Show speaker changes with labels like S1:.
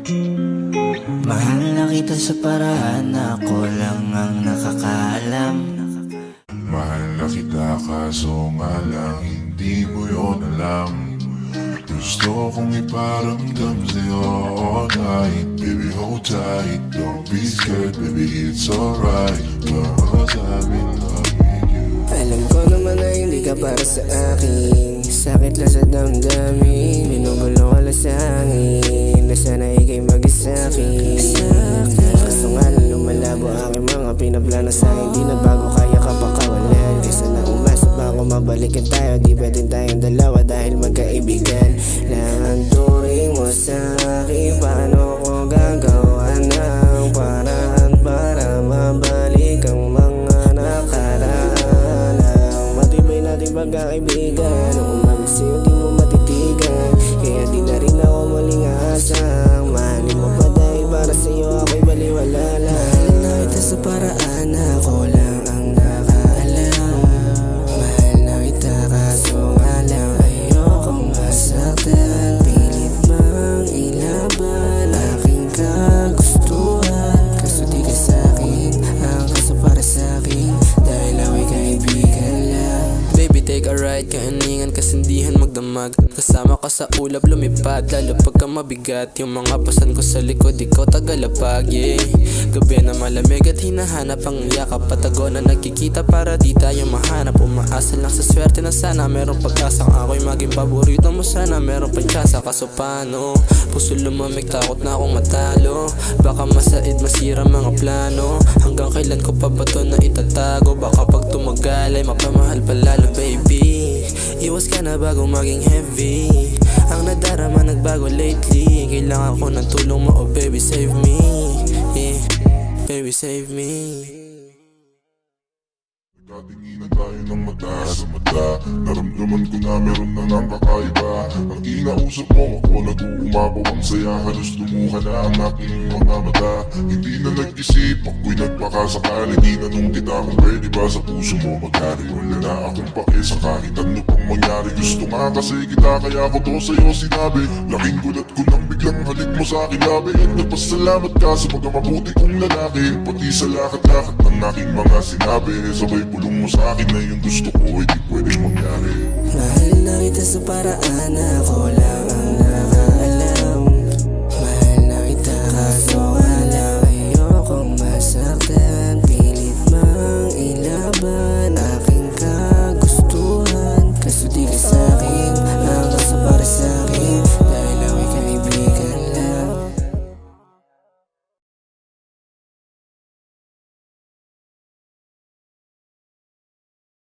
S1: Mahal na kita sa paraan na ako lang ang nakakaalam.
S2: Mahal na kita kaso nga lang hindi mo yun alam. Gusto kong iparamdam sa'yo all night. Baby hold tight, don't be scared, baby it's alright, cause I've been loving you.
S3: Alam ko naman na hindi ka para sa akin. Sakit lang sa damdamin, binubulong ka lang sa hangin, na sana ika'y mag-isakin. Kaso nga lang lumalabo aking mga pinaplano sa akin. Di na bago kaya ka pa kawalan. Kaysa na umasa pa ako mabalikan tayo. Di ba din tayong dalawa dahil magkaibigan lang ang turing mo sa akin. Paano ko gagawa ng paraan para mabalik ang mga nakaraan? Ang matibay nating pagkakaibigan, ang umalis sa'yo di mo matitigan. Kaya di na rin ako muling aasang mahalin mo pa dahil para sa'yo ako'y baliwala lang. Mahal na kita sa paraan na ako lang ang nakaalam. Mahal na kita kaso nga lang ayokong masaktan. Pilit mang ilaban aking kagustuhan. Kaso di ka sa'kin, ang kaso para sa'kin, dahil ako'y kaibigan lang. Baby take a ride, kainingan kasindihan magdamag. Kasama ka sa ulap lumipad, lalo pagka mabigat. Yung mga pasan ko sa likod, ikaw tagalapag, yeah. Gabi na malamig at hinahanap ang yakap. Patago na nagkikita para di tayo mahanap. Umaasa lang sa swerte na sana merong pag-asa kang ako'y maging paborito mo. Sana merong pagkasa, kaso paano? Puso lumamig, takot na akong matalo. Baka masaid, masira mga plano. Hanggang kailan ko pa ba to na itatago? Baka pag tumagal ay mapamahal palalo, baby. Iwas ka na bago maging heavy. Ang nadarama nagbago lately. Kailangan ko ng tulong mo, oh baby save me, yeah. Baby save me.
S2: Nagkatinginan tayo ng mata sa mata. Naramdaman ko na meron na ng kakaiba. Ang inausap mo ako nag-uumapaw ang saya. Halos lumuha na ang aking mga mata. Hindi na nag-isip, ako'y nagpakasakali. Di na nung kita kung pwede ba sa puso mo magkari. Wala na akong pake sa kahit ano pang mangyari. Gusto nga kasi kita kaya ko to sa'yo sinabi. Laking gulat ko nang biglang halik mo sa aking labi. At nagpasalamat ka sa pagkamabuti kong lalaki. Pati sa lakat-lakat ng aking mga sinabi. Sabay pulong mo sa akin na yung gusto ko ay di pwedeng mangyari.
S3: Mahal na kita sa paraan na ako lang ang